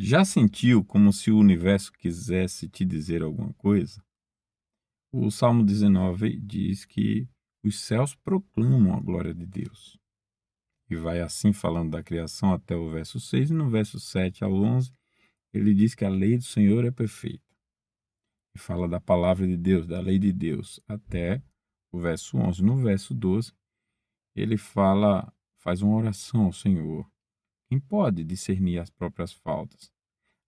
Já sentiu como se o universo quisesse te dizer alguma coisa? O Salmo 19 diz que os céus proclamam a glória de Deus. E vai assim falando da criação até o verso 6, e no verso 7 ao 11, ele diz que a lei do Senhor é perfeita. E fala da palavra de Deus, da lei de Deus, até o verso 11. No verso 12, ele faz uma oração ao Senhor. Quem pode discernir as próprias faltas?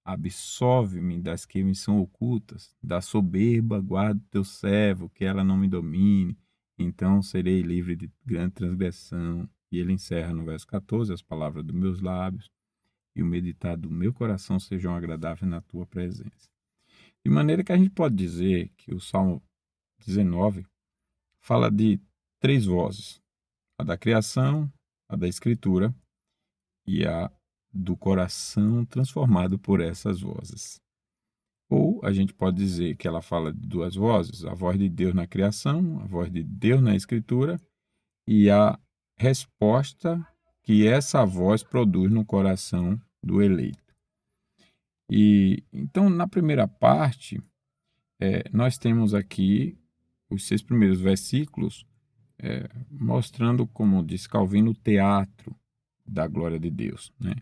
Absolve-me das que me são ocultas, da soberba guarda o teu servo, que ela não me domine, então serei livre de grande transgressão. E ele encerra no verso 14, as palavras dos meus lábios e o meditar do meu coração sejam agradáveis na tua presença. De maneira que a gente pode dizer que o Salmo 19 fala de três vozes: a da criação, a da escritura e a do coração transformado por essas vozes. Ou a gente pode dizer que ela fala de duas vozes: a voz de Deus na criação, a voz de Deus na escritura e a resposta que essa voz produz no coração do eleito. E então, na primeira parte, nós temos aqui os 6 primeiros versículos mostrando, como diz Calvino, o teatro da glória de Deus, né?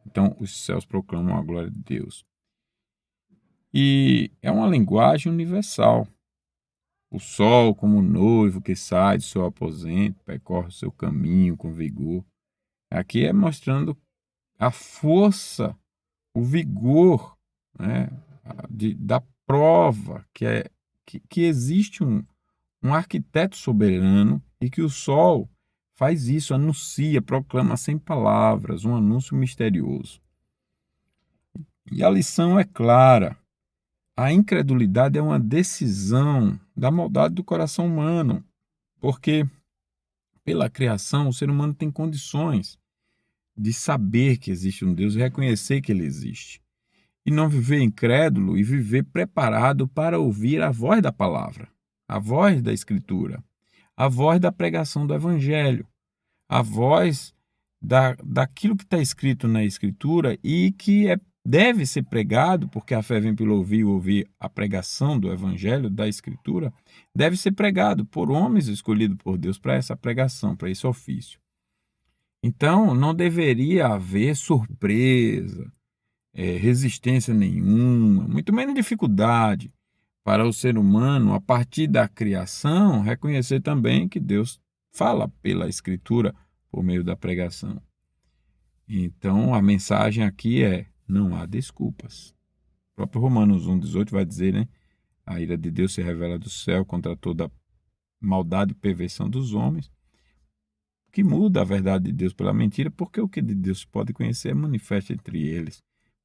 Então, os céus proclamam a glória de Deus. E é uma linguagem universal. O sol, como noivo que sai de seu aposento, percorre o seu caminho com vigor. Aqui é mostrando a força, o vigor, né, da prova que existe um arquiteto soberano e que o sol faz isso, anuncia, proclama sem palavras, um anúncio misterioso. E a lição é clara. A incredulidade é uma decisão da maldade do coração humano, porque pela criação o ser humano tem condições de saber que existe um Deus e reconhecer que ele existe. E não viver incrédulo e viver preparado para ouvir a voz da palavra, a voz da Escritura, a voz da pregação do Evangelho, a voz daquilo que está escrito na Escritura e que deve ser pregado, porque a fé vem pelo ouvir a pregação do Evangelho, da Escritura, deve ser pregado por homens escolhidos por Deus para essa pregação, para esse ofício. Então, não deveria haver surpresa, resistência nenhuma, muito menos dificuldade para o ser humano, a partir da criação, reconhecer também que Deus fala pela Escritura por meio da pregação. Então, a mensagem aqui é: não há desculpas. O próprio Romanos 1,18 vai dizer, né? A ira de Deus se revela do céu contra toda maldade e perversão dos homens, que muda a verdade de Deus pela mentira, porque o que de Deus pode conhecer é manifesto entre eles.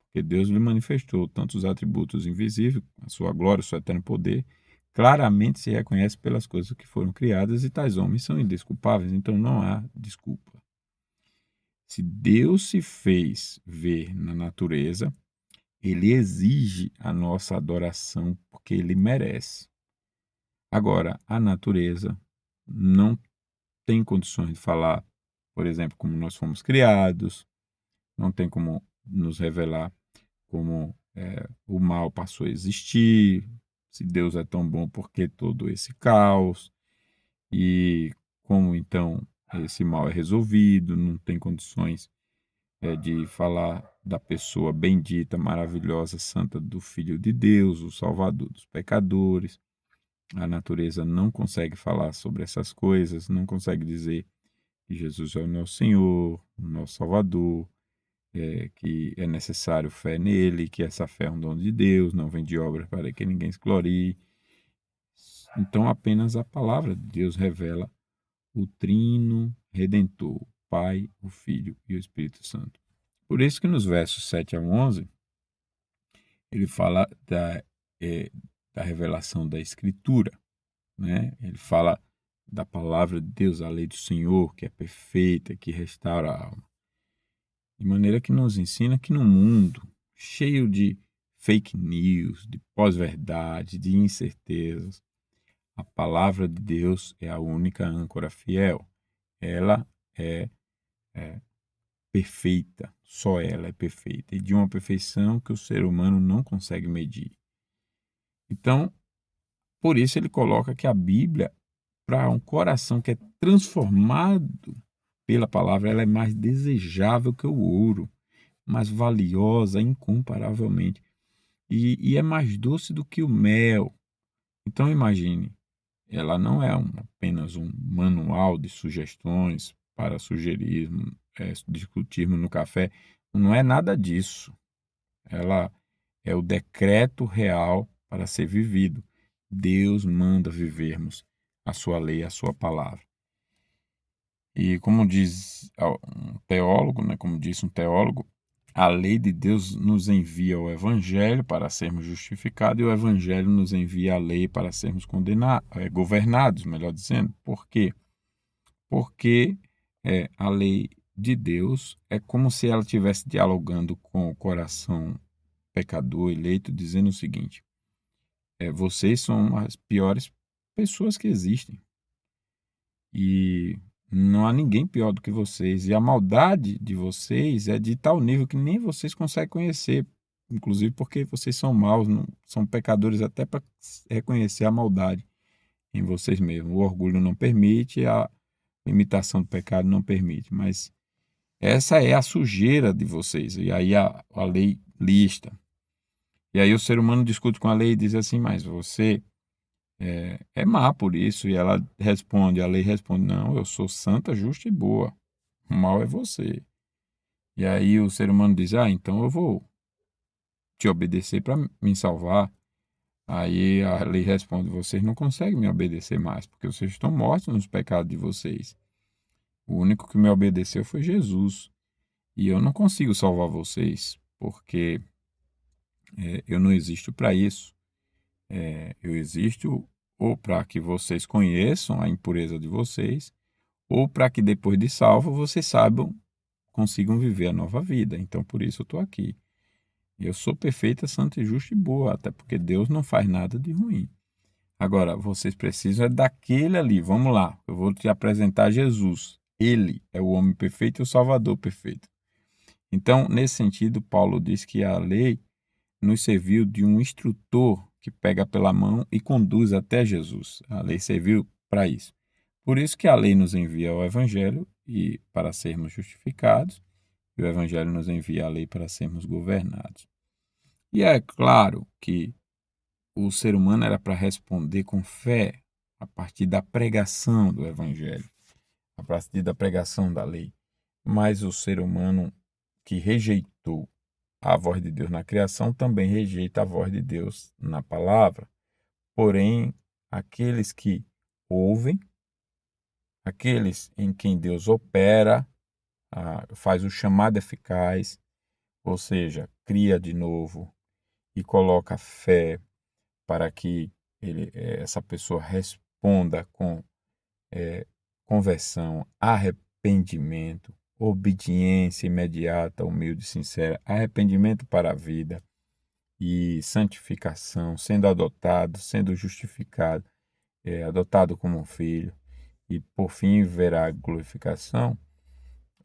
Porque Deus lhe manifestou tanto os atributos invisíveis, a sua glória, o seu eterno poder, claramente se reconhece pelas coisas que foram criadas e tais homens são indesculpáveis, então não há desculpa. Se Deus se fez ver na natureza, ele exige a nossa adoração porque ele merece. Agora, a natureza não tem condições de falar, por exemplo, como nós fomos criados, não tem como nos revelar como o mal passou a existir, se Deus é tão bom, por que todo esse caos, e como então esse mal é resolvido, não tem condições de falar da pessoa bendita, maravilhosa, santa do Filho de Deus, o Salvador dos pecadores. A natureza não consegue falar sobre essas coisas, não consegue dizer que Jesus é o nosso Senhor, o nosso Salvador, que é necessário fé nele, que essa fé é um dom de Deus, não vem de obras para que ninguém se glorie. Então apenas a palavra de Deus revela o Trino Redentor, o Pai, o Filho e o Espírito Santo. Por isso que nos versos 7 a 11, ele fala da revelação da Escritura, né? Ele fala da palavra de Deus, a lei do Senhor, que é perfeita, que restaura a alma. De maneira que nos ensina que no mundo cheio de fake news, de pós-verdade, de incertezas, a palavra de Deus é a única âncora fiel. Ela é perfeita, só ela é perfeita, e de uma perfeição que o ser humano não consegue medir. Então, por isso ele coloca que a Bíblia, para um coração que é transformado pela palavra, ela é mais desejável que o ouro, mais valiosa incomparavelmente, e é mais doce do que o mel. Então imagine, ela não é apenas um manual de sugestões para sugerirmos, discutirmos no café, não é nada disso. Ela é o decreto real para ser vivido. Deus manda vivermos a sua lei, a sua palavra. E como diz um teólogo, né, como disse um teólogo, a lei de Deus nos envia o evangelho para sermos justificados e o evangelho nos envia a lei para sermos governados, melhor dizendo. Por quê? Porque a lei de Deus é como se ela estivesse dialogando com o coração pecador eleito, dizendo o seguinte: vocês são as piores pessoas que existem. E não há ninguém pior do que vocês. E a maldade de vocês é de tal nível que nem vocês conseguem conhecer. Inclusive porque vocês são maus, não, são pecadores até para reconhecer a maldade em vocês mesmos. O orgulho não permite, a imitação do pecado não permite. Mas essa é a sujeira de vocês. E aí a lei lista. E aí o ser humano discute com a lei e diz assim, mas você é má por isso. E ela responde, a lei responde, não, eu sou santa, justa e boa. O mal é você. E aí o ser humano diz, então eu vou te obedecer para me salvar. Aí a lei responde, vocês não conseguem me obedecer mais, porque vocês estão mortos nos pecados de vocês. O único que me obedeceu foi Jesus. E eu não consigo salvar vocês, porque eu não existo para isso. Eu existo ou para que vocês conheçam a impureza de vocês, ou para que depois de salvo vocês saibam, consigam viver a nova vida. Então por isso eu estou aqui. Eu sou perfeita, santa e justa e boa, até porque Deus não faz nada de ruim. Agora, vocês precisam daquele ali. Vamos lá, eu vou te apresentar Jesus. Ele é o homem perfeito e o Salvador perfeito. Então, nesse sentido, Paulo diz que a lei nos serviu de um instrutor que pega pela mão e conduz até Jesus. A lei serviu para isso. Por isso que a lei nos envia o Evangelho e para sermos justificados, e o Evangelho nos envia a lei para sermos governados. E é claro que o ser humano era para responder com fé a partir da pregação do Evangelho, a partir da pregação da lei. Mas o ser humano que rejeitou a voz de Deus na criação também rejeita a voz de Deus na palavra. Porém, aqueles que ouvem, aqueles em quem Deus opera, faz o chamado eficaz, ou seja, cria de novo e coloca fé para que essa pessoa responda com conversão, arrependimento, obediência imediata, humilde e sincera, arrependimento para a vida e santificação, sendo adotado, sendo justificado, adotado como um filho e por fim verá a glorificação.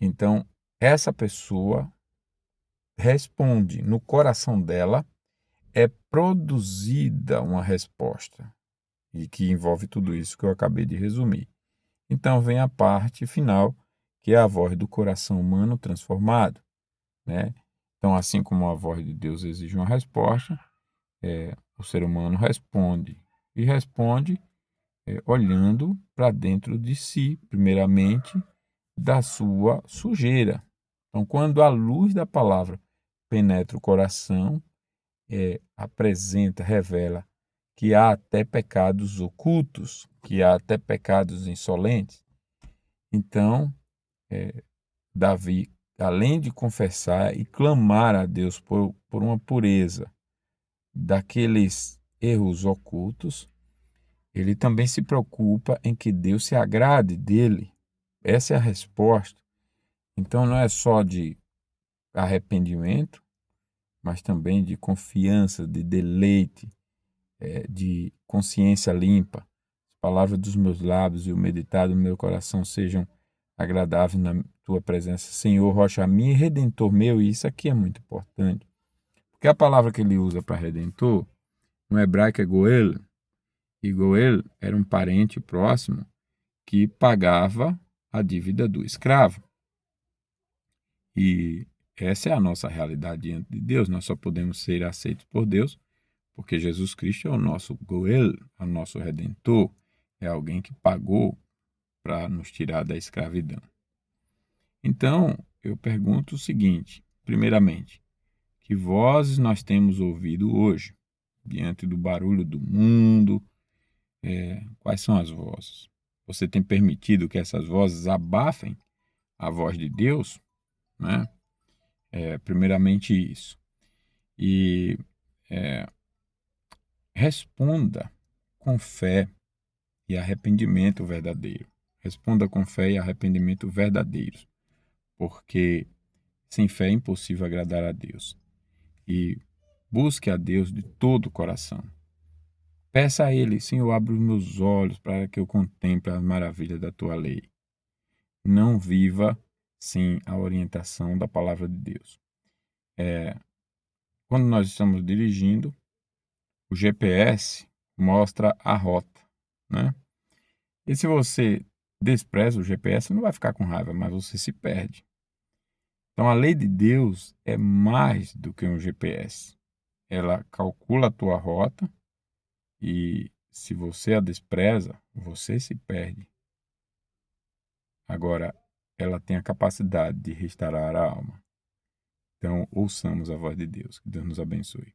Então, essa pessoa responde no coração dela, é produzida uma resposta e que envolve tudo isso que eu acabei de resumir. Então vem a parte final, que é a voz do coração humano transformado, né? Então, assim como a voz de Deus exige uma resposta, o ser humano responde e responde olhando para dentro de si, primeiramente, da sua sujeira. Então, quando a luz da palavra penetra o coração, apresenta, revela que há até pecados ocultos, que há até pecados insolentes. Então, Davi, além de confessar e clamar a Deus por uma pureza daqueles erros ocultos, ele também se preocupa em que Deus se agrade dele. Essa é a resposta. Então, não é só de arrependimento, mas também de confiança, de deleite, de consciência limpa. As palavras dos meus lábios e o meditado do meu coração sejam agradável na tua presença, Senhor, rocha minha e redentor meu. E isso aqui é muito importante, porque a palavra que ele usa para redentor, no hebraico é goel, e goel era um parente próximo que pagava a dívida do escravo. E essa é a nossa realidade diante de Deus. Nós só podemos ser aceitos por Deus porque Jesus Cristo é o nosso goel, é o nosso redentor, é alguém que pagou para nos tirar da escravidão. Então, eu pergunto o seguinte: primeiramente, que vozes nós temos ouvido hoje, diante do barulho do mundo? Quais são as vozes? Você tem permitido que essas vozes abafem a voz de Deus? Né? Primeiramente isso. E responda com fé e arrependimento verdadeiro. Responda com fé e arrependimento verdadeiros, porque sem fé é impossível agradar a Deus. E busque a Deus de todo o coração. Peça a Ele: Senhor, abre os meus olhos para que eu contemple as maravilhas da tua lei. Não viva sem a orientação da palavra de Deus. Quando nós estamos dirigindo, o GPS mostra a rota, né? E se você despreza o GPS, você não vai ficar com raiva, mas você se perde. Então a lei de Deus é mais do que um GPS. Ela calcula a tua rota e se você a despreza, você se perde. Agora, ela tem a capacidade de restaurar a alma. Então, ouçamos a voz de Deus. Que Deus nos abençoe.